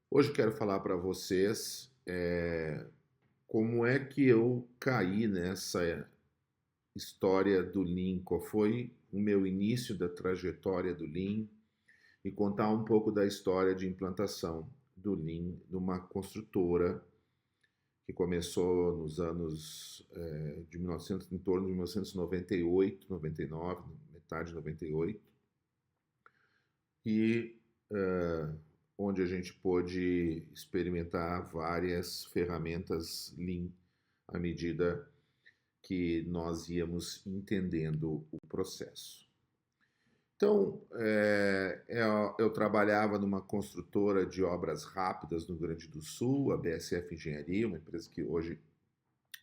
Hoje eu quero falar para vocês como é que eu caí nessa história do Lean, qual foi o meu início da trajetória do Lean e contar um pouco da história de implantação do Lean numa construtora que começou nos anos de 1900, em torno de 1998, 99, metade de 98, e eh, onde a gente pôde experimentar várias ferramentas Lean à medida que nós íamos entendendo o processo. Então, eu trabalhava numa construtora de obras rápidas no Rio Grande do Sul, a BSF Engenharia, uma empresa que hoje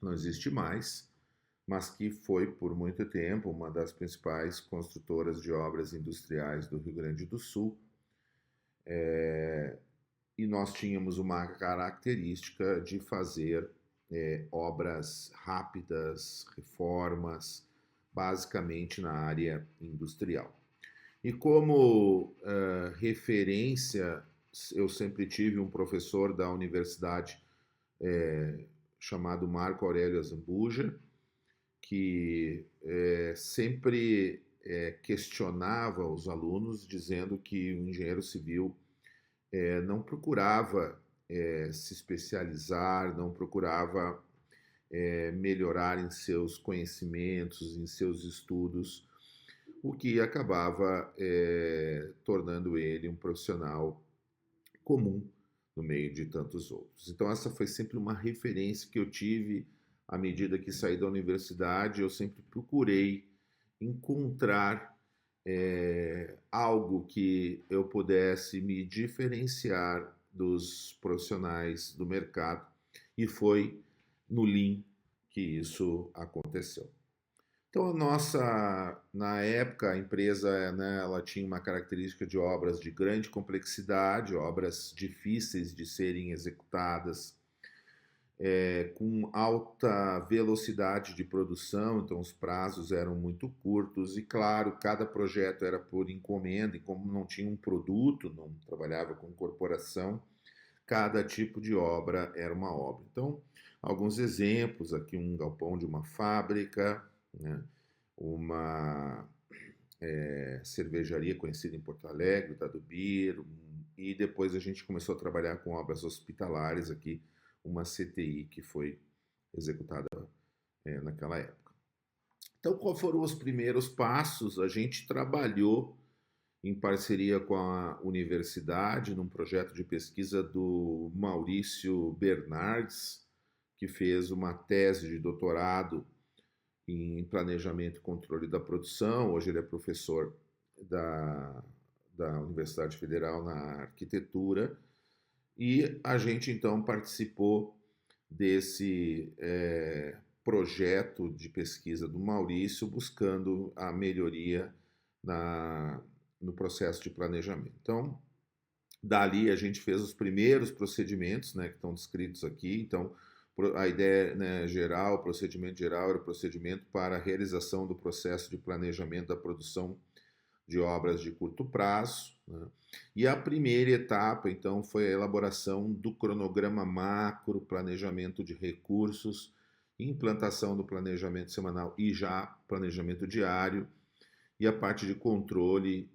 não existe mais, mas que foi por muito tempo uma das principais construtoras de obras industriais do Rio Grande do Sul. E nós tínhamos uma característica de fazer obras rápidas, reformas, basicamente na área industrial. E como referência, eu sempre tive um professor da universidade chamado Marco Aurélio Azambuja, que sempre questionava os alunos, dizendo que o engenheiro civil não procurava se especializar, não procurava melhorar em seus conhecimentos, em seus estudos, o que acabava tornando ele um profissional comum no meio de tantos outros. Então, essa foi sempre uma referência que eu tive à medida que saí da universidade. Eu sempre procurei encontrar algo que eu pudesse me diferenciar dos profissionais do mercado, e foi no Lean que isso aconteceu. Então, na época, a empresa, né, ela tinha uma característica de obras de grande complexidade, obras difíceis de serem executadas, com alta velocidade de produção, então os prazos eram muito curtos e, claro, cada projeto era por encomenda, e como não tinha um produto, não trabalhava com corporação, cada tipo de obra era uma obra. Então, alguns exemplos aqui: um galpão de uma fábrica, né, uma cervejaria conhecida em Porto Alegre, da Dubir, e depois a gente começou a trabalhar com obras hospitalares aqui, uma CTI que foi executada naquela época. Então, quais foram os primeiros passos? A gente trabalhou em parceria com a universidade num projeto de pesquisa do Maurício Bernardes, que fez uma tese de doutorado em planejamento e controle da produção. Hoje ele é professor da, da Universidade Federal na arquitetura, e a gente então participou desse projeto de pesquisa do Maurício, buscando a melhoria na, no processo de planejamento. Então, dali a gente fez os primeiros procedimentos, né, que estão descritos aqui. Então, a ideia, né, geral, o procedimento geral era o procedimento para a realização do processo de planejamento da produção de obras de curto prazo, né? E a primeira etapa, então, foi a elaboração do cronograma macro, planejamento de recursos, implantação do planejamento semanal e já planejamento diário, e a parte de controle,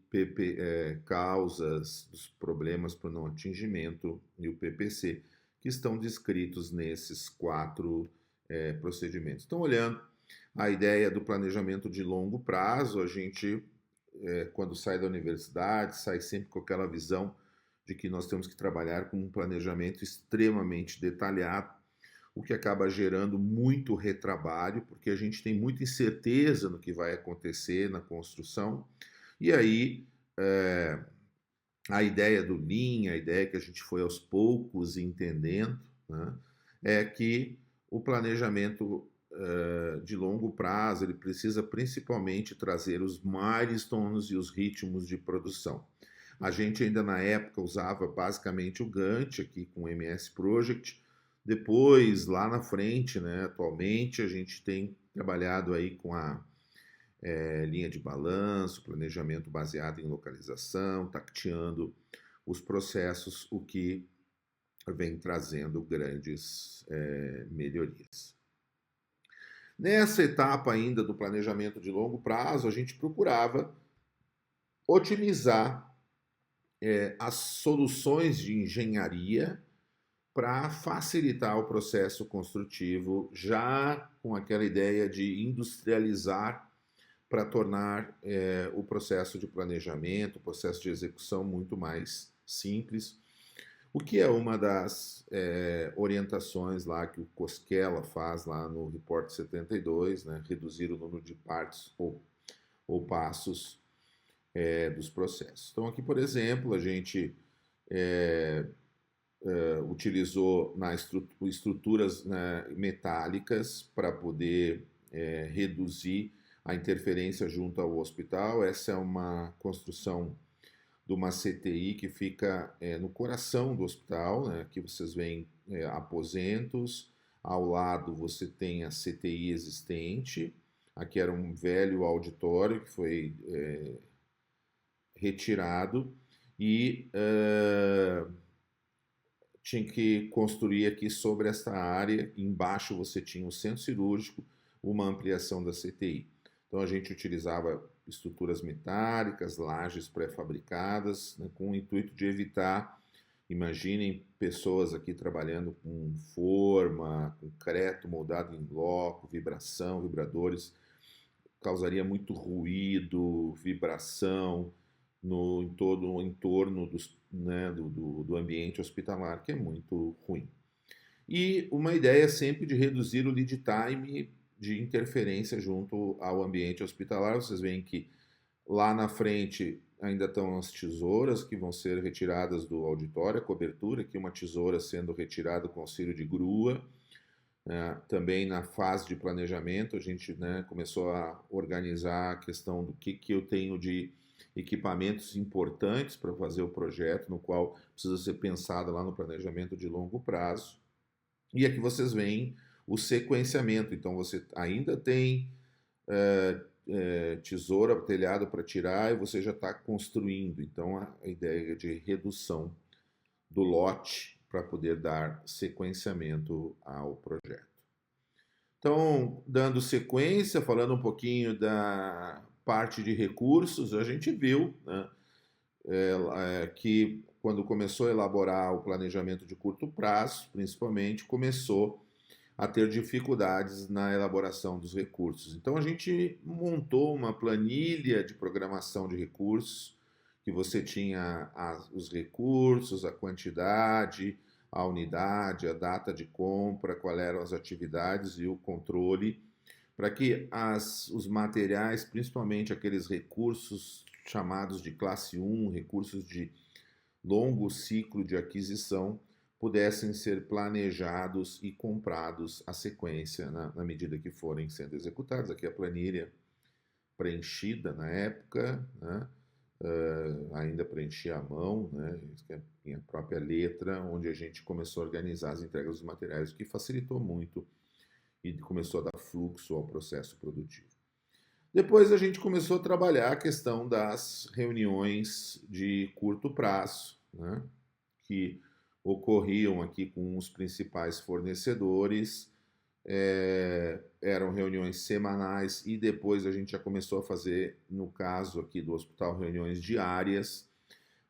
causas dos problemas para o não atingimento, e o PPC, que estão descritos nesses quatro procedimentos. Então, olhando a ideia do planejamento de longo prazo, a gente, quando sai da universidade, sai sempre com aquela visão de que nós temos que trabalhar com um planejamento extremamente detalhado, o que acaba gerando muito retrabalho, porque a gente tem muita incerteza no que vai acontecer na construção. E aí, a ideia do Lean, a ideia que a gente foi aos poucos entendendo, né, é que o planejamento de longo prazo ele precisa principalmente trazer os milestones e os ritmos de produção. A gente ainda na época usava basicamente o Gantt aqui com o MS Project. Depois, lá na frente, né, atualmente, a gente tem trabalhado aí com a linha de balanço, planejamento baseado em localização, tateando os processos, o que vem trazendo grandes melhorias. Nessa etapa ainda do planejamento de longo prazo, a gente procurava otimizar as soluções de engenharia para facilitar o processo construtivo, já com aquela ideia de industrializar para tornar o processo de planejamento, o processo de execução muito mais simples, o que é uma das orientações lá que o Cosquela faz lá no Report 72, né? Reduzir o número de partes ou passos dos processos. Então aqui, por exemplo, a gente utilizou estruturas, né, metálicas para poder reduzir a interferência junto ao hospital. Essa é uma construção de uma CTI que fica no coração do hospital, né? Aqui vocês veem aposentos, ao lado você tem a CTI existente, aqui era um velho auditório que foi retirado e tinha que construir aqui sobre esta área. Embaixo você tinha o centro cirúrgico, uma ampliação da CTI. Então a gente utilizava estruturas metálicas, lajes pré-fabricadas, né, com o intuito de evitar, imaginem pessoas aqui trabalhando com forma, concreto moldado em bloco, vibração, vibradores, causaria muito ruído, vibração em todo o entorno né, do ambiente hospitalar, que é muito ruim. E uma ideia sempre de reduzir o lead time de interferência junto ao ambiente hospitalar. Vocês veem que lá na frente ainda estão as tesouras que vão ser retiradas do auditório, a cobertura, aqui uma tesoura sendo retirada com auxílio de grua. Também na fase de planejamento, a gente, né, começou a organizar a questão do que eu tenho de equipamentos importantes para fazer o projeto, no qual precisa ser pensado lá no planejamento de longo prazo. E aqui vocês veem o sequenciamento. Então você ainda tem tesoura, telhado para tirar e você já está construindo. Então a ideia de redução do lote para poder dar sequenciamento ao projeto. Então, dando sequência, falando um pouquinho da parte de recursos, a gente viu, né, que quando começou a elaborar o planejamento de curto prazo, principalmente, começou a ter dificuldades na elaboração dos recursos. Então a gente montou uma planilha de programação de recursos, que você tinha os recursos, a quantidade, a unidade, a data de compra, quais eram as atividades e o controle, para que os materiais, principalmente aqueles recursos chamados de classe 1, recursos de longo ciclo de aquisição, pudessem ser planejados e comprados à sequência, na medida que forem sendo executados. Aqui a planilha preenchida na época, né? Ainda preenchia à mão, né? Tinha a própria letra, onde a gente começou a organizar as entregas dos materiais, o que facilitou muito e começou a dar fluxo ao processo produtivo. Depois a gente começou a trabalhar a questão das reuniões de curto prazo, né? Que ocorriam aqui com os principais fornecedores, eram reuniões semanais e depois a gente já começou a fazer, no caso aqui do hospital, reuniões diárias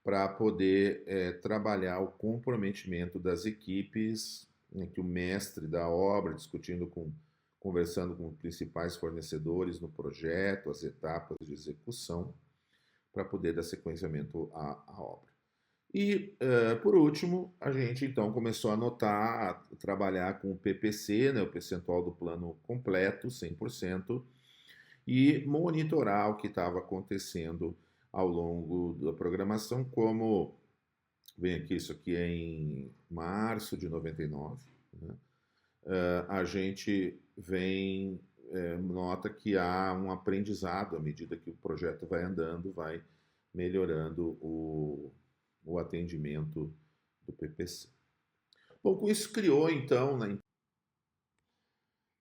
para poder trabalhar o comprometimento das equipes, né, que o mestre da obra, conversando com os principais fornecedores no projeto, as etapas de execução, para poder dar sequenciamento à obra. E, por último, a gente então começou a trabalhar com o PPC, né, o percentual do plano completo, 100%, e monitorar o que estava acontecendo ao longo da programação, como vem aqui, isso aqui é em março de 99, né? A gente nota que há um aprendizado à medida que o projeto vai andando, vai melhorando o atendimento do PPC. Bom, com isso criou então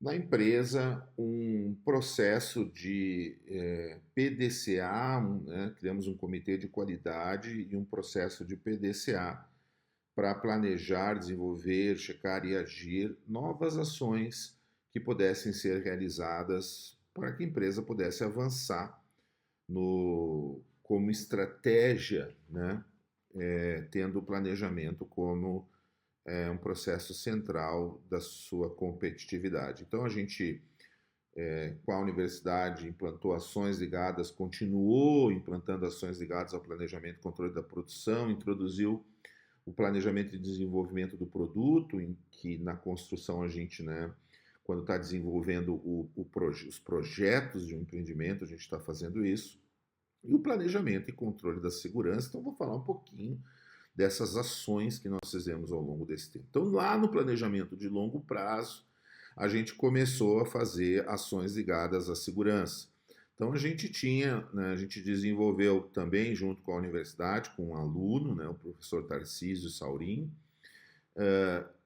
na empresa um processo de PDCA, né? Criamos um comitê de qualidade e um processo de PDCA para planejar, desenvolver, checar e agir novas ações que pudessem ser realizadas para que a empresa pudesse avançar como estratégia, né? Tendo o planejamento como um processo central da sua competitividade. Então, a gente, com a universidade, implantou ações ligadas, continuou implantando ações ligadas ao planejamento e controle da produção, introduziu o planejamento e desenvolvimento do produto, em que na construção a gente, né, quando está desenvolvendo os projetos de um empreendimento, a gente está fazendo isso, e o planejamento e controle da segurança. Então, vou falar um pouquinho dessas ações que nós fizemos ao longo desse tempo. Então, lá no planejamento de longo prazo, a gente começou a fazer ações ligadas à segurança. Então, a gente tinha, né, a gente desenvolveu também, junto com a universidade, com um aluno, né, o professor Tarcísio Saurim,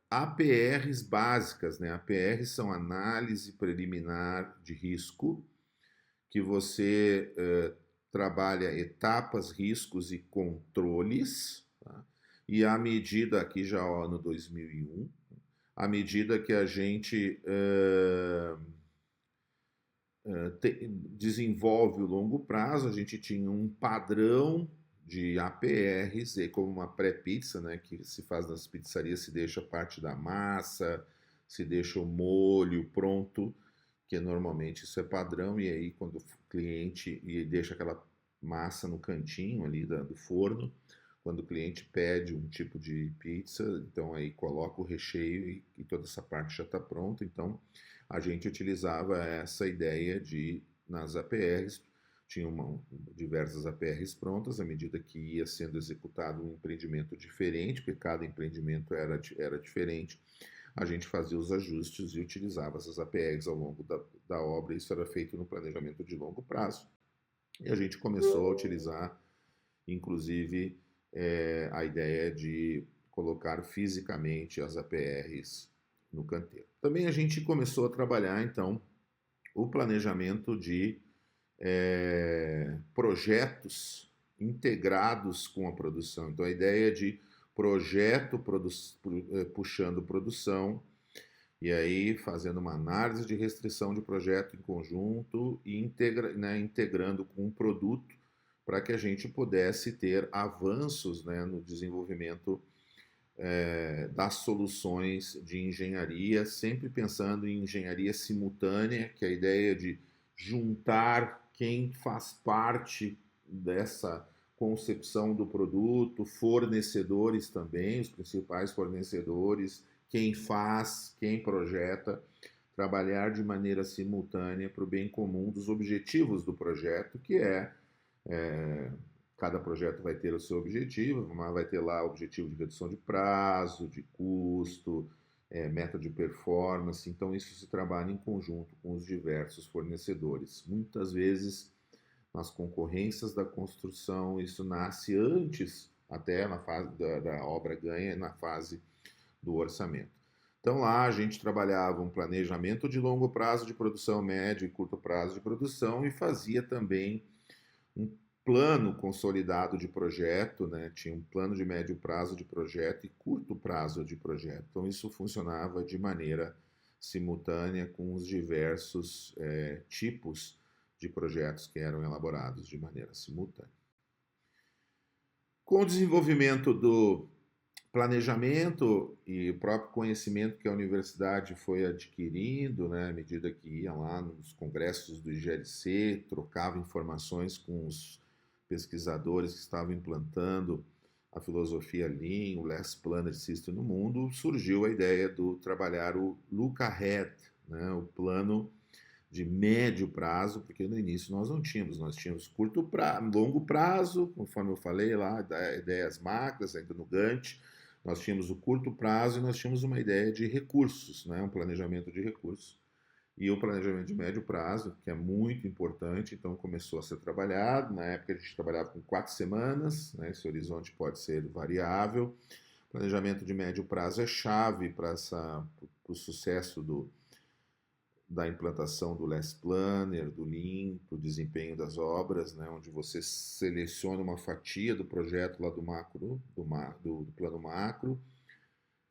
APRs básicas, né? APRs são análise preliminar de risco, que você trabalha etapas, riscos e controles, tá? E à medida, aqui já no ano 2001, à medida que a gente desenvolve o longo prazo, a gente tinha um padrão de APRs, e como uma pré-pizza, né, que se faz nas pizzarias, se deixa parte da massa, se deixa o molho pronto, que normalmente isso é padrão, e aí quando o cliente deixa aquela massa no cantinho ali do forno, quando o cliente pede um tipo de pizza, então aí coloca o recheio e toda essa parte já está pronta. Então a gente utilizava essa ideia de, nas APRs, tinham diversas APRs prontas, à medida que ia sendo executado um empreendimento diferente, porque cada empreendimento era diferente, a gente fazia os ajustes e utilizava essas APRs ao longo da obra. Isso era feito no planejamento de longo prazo. E a gente começou a utilizar, inclusive, a ideia de colocar fisicamente as APRs no canteiro. Também a gente começou a trabalhar, então, o planejamento de projetos integrados com a produção. Então, a ideia de projeto puxando produção, e aí fazendo uma análise de restrição de projeto em conjunto e integrando com o produto, para que a gente pudesse ter avanços, né, no desenvolvimento das soluções de engenharia, sempre pensando em engenharia simultânea, que é a ideia de juntar quem faz parte dessa concepção do produto, fornecedores também, os principais fornecedores, quem faz, quem projeta, trabalhar de maneira simultânea para o bem comum dos objetivos do projeto, que cada projeto vai ter o seu objetivo, mas vai ter lá o objetivo de redução de prazo, de custo, meta de performance. Então isso se trabalha em conjunto com os diversos fornecedores. Muitas vezes nas concorrências da construção isso nasce antes, até na fase da obra ganha, na fase do orçamento. Então lá a gente trabalhava um planejamento de longo prazo de produção, médio e curto prazo de produção, e fazia também um plano consolidado de projeto, né? Tinha um plano de médio prazo de projeto e curto prazo de projeto. Então isso funcionava de maneira simultânea com os diversos tipos de projetos que eram elaborados de maneira simultânea. Com o desenvolvimento do planejamento e o próprio conhecimento que a universidade foi adquirindo, né, à medida que ia lá nos congressos do IGLC, trocava informações com os pesquisadores que estavam implantando a filosofia Lean, o Last Planet System no mundo, surgiu a ideia de trabalhar o Look Ahead, né, o plano de médio prazo, porque no início nós tínhamos curto prazo, longo prazo, conforme eu falei lá, ideias macras, ainda no Gantt, nós tínhamos o curto prazo e nós tínhamos uma ideia de recursos, né, um planejamento de recursos. E o planejamento de médio prazo, que é muito importante, então começou a ser trabalhado. Na época a gente trabalhava com 4 semanas, né, esse horizonte pode ser variável. O planejamento de médio prazo é chave para o sucesso da implantação do Last Planner, do Lean, para o desempenho das obras, né, onde você seleciona uma fatia do projeto lá do macro, do plano macro,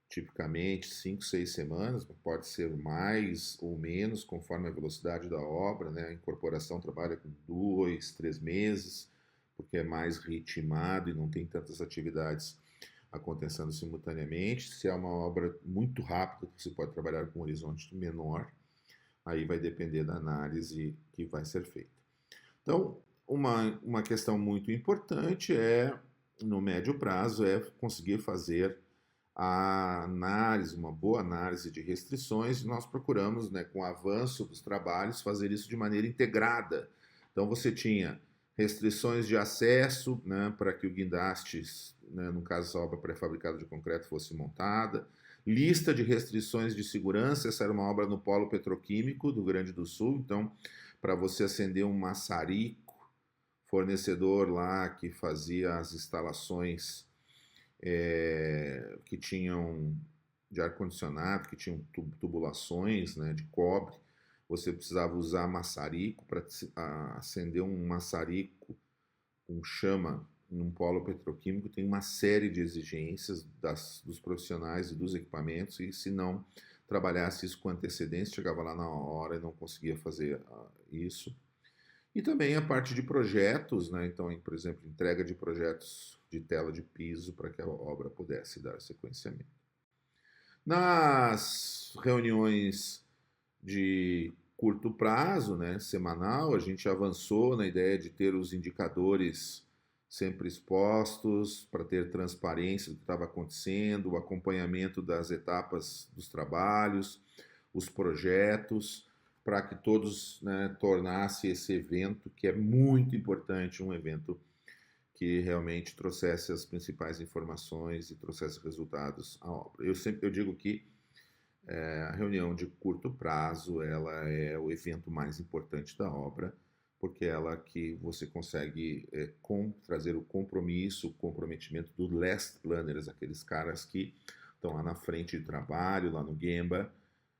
tipicamente 5, 6 semanas, pode ser mais ou menos, conforme a velocidade da obra, né? A incorporação trabalha com 2, 3 meses, porque é mais ritmado e não tem tantas atividades acontecendo simultaneamente. Se é uma obra muito rápida, você pode trabalhar com um horizonte menor, aí vai depender da análise que vai ser feita. Então, uma questão muito importante no médio prazo, é conseguir fazer a análise, uma boa análise de restrições, e nós procuramos, né, com o avanço dos trabalhos, fazer isso de maneira integrada. Então, você tinha restrições de acesso, né, para que o guindaste, né, no caso, essa obra pré-fabricada de concreto, fosse montada. Lista de restrições de segurança, essa era uma obra no polo petroquímico do Rio Grande do Sul, então, para você acender um maçarico, fornecedor lá que fazia as instalações que tinham de ar-condicionado, que tinham tubulações, né, de cobre, você precisava usar maçarico para acender um maçarico com chama num polo petroquímico. Tem uma série de exigências dos profissionais e dos equipamentos, e se não trabalhasse isso com antecedência, chegava lá na hora e não conseguia fazer isso. E também a parte de projetos, né? Então, por exemplo, entrega de projetos de tela de piso para que a obra pudesse dar sequenciamento. Nas reuniões de curto prazo, né, semanal, a gente avançou na ideia de ter os indicadores sempre expostos para ter transparência do que estava acontecendo, o acompanhamento das etapas dos trabalhos, os projetos, para que todos, né, tornasse esse evento, que é muito importante, um evento que realmente trouxesse as principais informações e trouxesse resultados à obra. Eu digo que a reunião de curto prazo, ela é o evento mais importante da obra, porque é ela que você consegue trazer o compromisso, o comprometimento do last planners, aqueles caras que estão lá na frente de trabalho, lá no Gemba,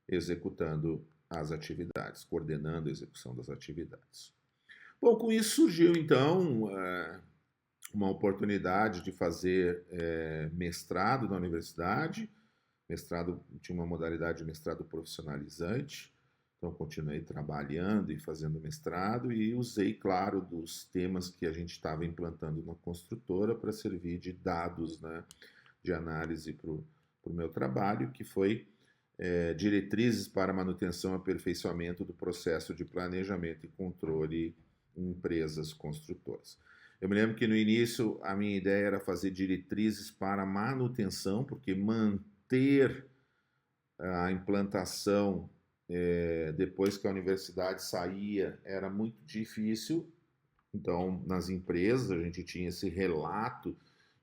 executando as atividades, coordenando a execução das atividades. Bom, com isso surgiu então uma oportunidade de fazer mestrado na universidade. Mestrado tinha uma modalidade de mestrado profissionalizante, então continuei trabalhando e fazendo mestrado, e usei, claro, dos temas que a gente estava implantando na construtora para servir de dados, né, de análise para o meu trabalho, que foi diretrizes para manutenção e aperfeiçoamento do processo de planejamento e controle em empresas construtoras. Eu me lembro que no início a minha ideia era fazer diretrizes para manutenção, porque manter a implantação depois que a universidade saía era muito difícil. Então, nas empresas, a gente tinha esse relato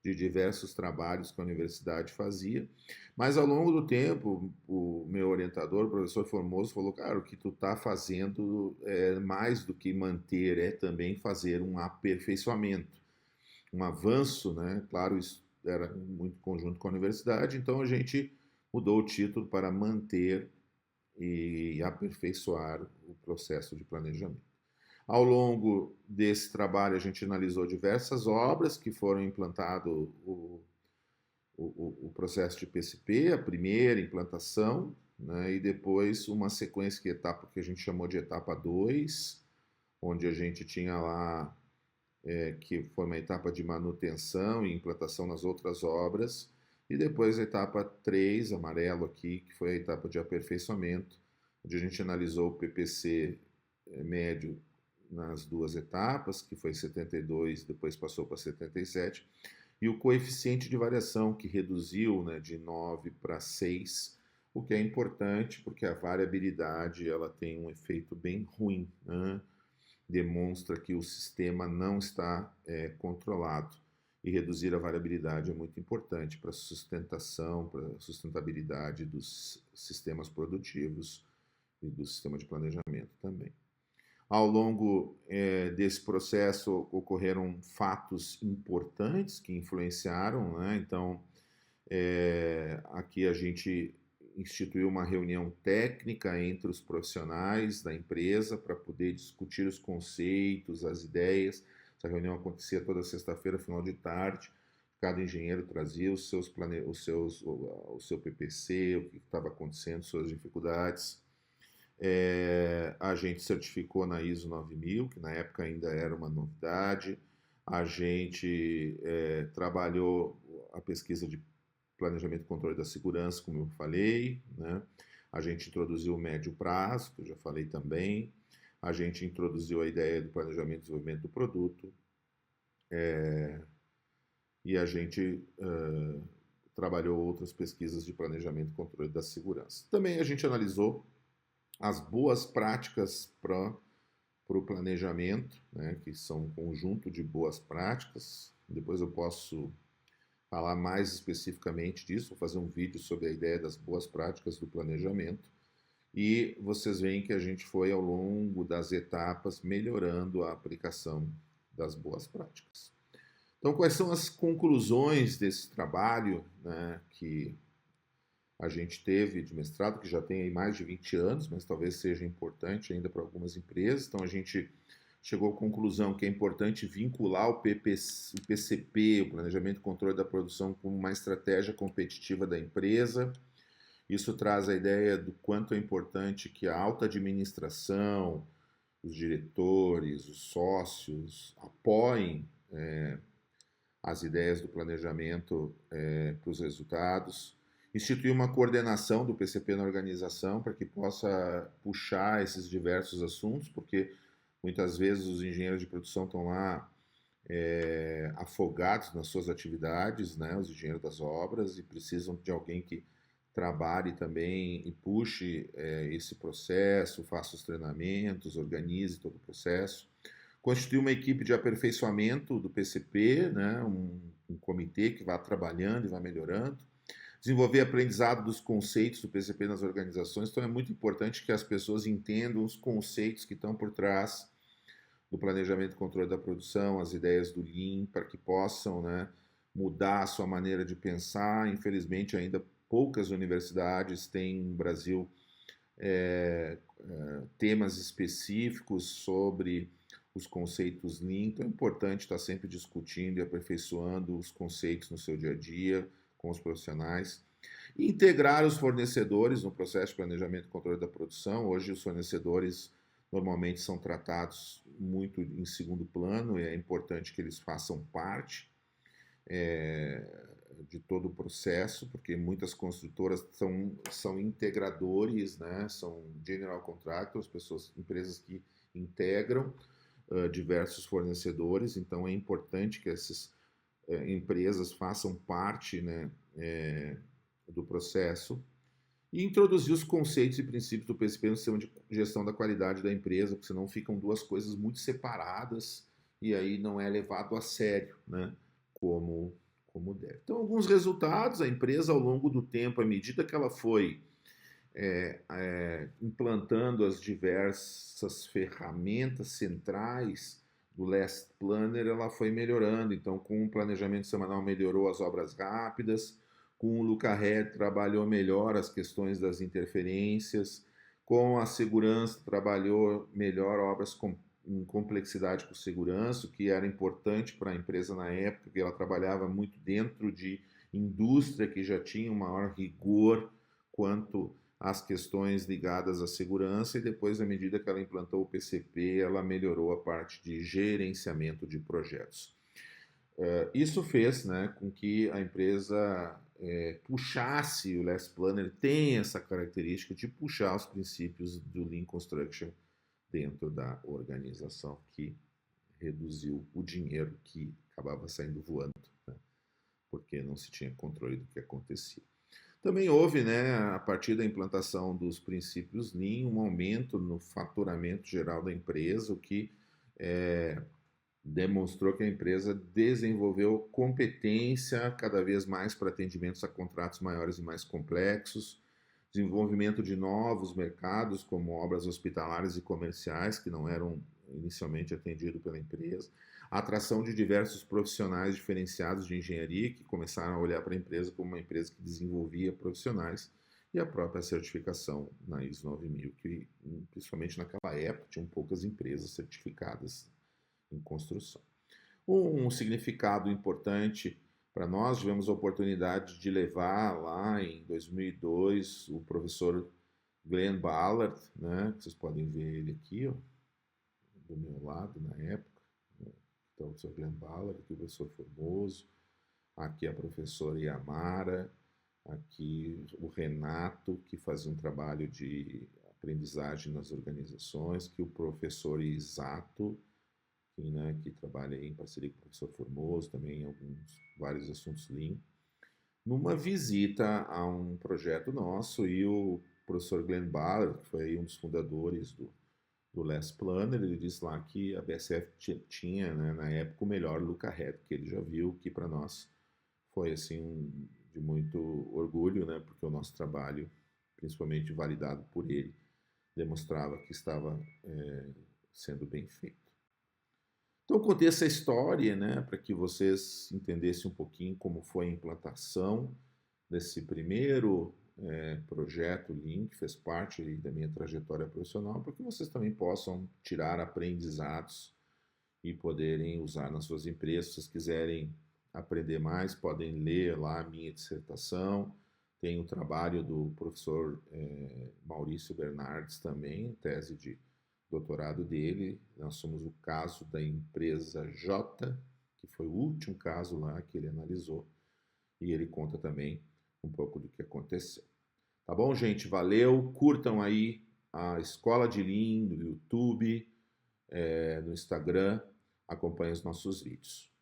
de diversos trabalhos que a universidade fazia, mas ao longo do tempo, o meu orientador, o professor Formoso, falou: cara, o que tu está fazendo é mais do que manter, é também fazer um aperfeiçoamento, um avanço, né? Claro, isso era muito conjunto com a universidade, então a gente mudou o título para manter e aperfeiçoar o processo de planejamento. Ao longo desse trabalho, a gente analisou diversas obras que foram implantado o processo de PCP, a primeira implantação, né, e depois uma sequência de etapa que a gente chamou de etapa 2, onde a gente tinha lá, que foi uma etapa de manutenção e implantação nas outras obras, e depois a etapa 3, amarelo aqui, que foi a etapa de aperfeiçoamento, onde a gente analisou o PPC médio nas duas etapas, que foi 72, depois passou para 77, e o coeficiente de variação, que reduziu, né, de 9 para 6, o que é importante, porque a variabilidade ela tem um efeito bem ruim, né? Demonstra que o sistema não está controlado, e reduzir a variabilidade é muito importante para a sustentação, para a sustentabilidade dos sistemas produtivos e do sistema de planejamento também. Ao longo desse processo ocorreram fatos importantes que influenciaram, né? Então, aqui a gente instituiu uma reunião técnica entre os profissionais da empresa para poder discutir os conceitos, as ideias. Essa reunião acontecia toda sexta-feira, final de tarde. Cada engenheiro trazia o seu PPC, o que estava acontecendo, suas dificuldades. A gente certificou na ISO 9000, que na época ainda era uma novidade. A gente trabalhou a pesquisa de planejamento e controle da segurança, como eu falei, né? A gente introduziu o médio prazo, que eu já falei também. A gente introduziu a ideia do planejamento e desenvolvimento do produto. E a gente trabalhou outras pesquisas de planejamento e controle da segurança. Também a gente analisou as boas práticas para o planejamento, né, que são um conjunto de boas práticas. Depois eu posso falar mais especificamente disso, vou fazer um vídeo sobre a ideia das boas práticas do planejamento. E vocês veem que a gente foi, ao longo das etapas, melhorando a aplicação das boas práticas. Então, quais são as conclusões desse trabalho, né, que a gente teve de mestrado, que já tem aí mais de 20 anos, mas talvez seja importante ainda para algumas empresas. Então, a gente chegou à conclusão que é importante vincular o PCP, o Planejamento e Controle da Produção, como uma estratégia competitiva da empresa. Isso traz a ideia do quanto é importante que a alta administração, os diretores, os sócios apoiem as ideias do planejamento para os resultados. Instituir uma coordenação do PCP na organização para que possa puxar esses diversos assuntos, porque muitas vezes os engenheiros de produção estão lá afogados nas suas atividades, né, os engenheiros das obras, e precisam de alguém que trabalhe também e puxe esse processo, faça os treinamentos, organize todo o processo. Constituir uma equipe de aperfeiçoamento do PCP, né, um comitê que vá trabalhando e vá melhorando. Desenvolver aprendizado dos conceitos do PCP nas organizações. Então é muito importante que as pessoas entendam os conceitos que estão por trás do planejamento e controle da produção, as ideias do Lean, para que possam, né, mudar a sua maneira de pensar. Infelizmente, ainda poucas universidades têm no Brasil temas específicos sobre os conceitos Lean. Então é importante estar sempre discutindo e aperfeiçoando os conceitos no seu dia a dia, com os profissionais. E integrar os fornecedores no processo de planejamento e controle da produção. Hoje os fornecedores normalmente são tratados muito em segundo plano, e é importante que eles façam parte de todo o processo, porque muitas construtoras são integradores, né? São general contractors, empresas que integram diversos fornecedores. Então é importante que essas empresas façam parte, né, do processo, e introduzir os conceitos e princípios do PCP no sistema de gestão da qualidade da empresa, porque senão ficam duas coisas muito separadas e aí não é levado a sério, né, como deve. Então, alguns resultados: a empresa, ao longo do tempo, à medida que ela foi implantando as diversas ferramentas centrais do Last Planner, ela foi melhorando. Então, com o planejamento semanal, melhorou as obras rápidas. Com o Lucared, trabalhou melhor as questões das interferências. Com a segurança, trabalhou melhor obras em complexidade com segurança, o que era importante para a empresa na época, porque ela trabalhava muito dentro de indústria que já tinha um maior rigor quanto às questões ligadas à segurança. E depois, à medida que ela implantou o PCP, ela melhorou a parte de gerenciamento de projetos. Isso fez, né, com que a empresa puxasse, o Last Planner tem essa característica de puxar os princípios do Lean Construction dentro da organização, que reduziu o dinheiro que acabava saindo voando, né, porque não se tinha controle do que acontecia. Também houve, né, a partir da implantação dos princípios Lean, um aumento no faturamento geral da empresa, o que demonstrou que a empresa desenvolveu competência cada vez mais para atendimentos a contratos maiores e mais complexos, desenvolvimento de novos mercados, como obras hospitalares e comerciais, que não eram inicialmente atendidos pela empresa, a atração de diversos profissionais diferenciados de engenharia, que começaram a olhar para a empresa como uma empresa que desenvolvia profissionais, e a própria certificação na ISO 9000, que principalmente naquela época tinham poucas empresas certificadas em construção. Um significado importante para nós, tivemos a oportunidade de levar lá em 2002 o professor Glenn Ballard, né, que vocês podem ver ele aqui, ó, do meu lado na época. Então, o professor Glenn Ballard, aqui o professor Formoso, aqui a professora Yamara, aqui o Renato, que fazia um trabalho de aprendizagem nas organizações, que o professor Isato, que trabalha em parceria com o professor Formoso, também em vários assuntos Lean, numa visita a um projeto nosso, e o professor Glenn Ballard, que foi um dos fundadores do Last Planner, ele disse lá que a BSF tinha, né, na época, o melhor look ahead que ele já viu, que para nós foi assim de muito orgulho, né, porque o nosso trabalho, principalmente validado por ele, demonstrava que estava sendo bem feito. Então, eu contei essa história, né, para que vocês entendessem um pouquinho como foi a implantação desse primeiro projeto Lean, que fez parte da minha trajetória profissional, para que vocês também possam tirar aprendizados e poderem usar nas suas empresas. Se vocês quiserem aprender mais, podem ler lá a minha dissertação. Tem o trabalho do professor Maurício Bernardes também, tese de doutorado dele. Nós somos o caso da empresa J, que foi o último caso lá que ele analisou, e ele conta também um pouco do que aconteceu. Tá bom, gente? Valeu. Curtam aí a Escola de Lean no YouTube, no Instagram. Acompanhem os nossos vídeos.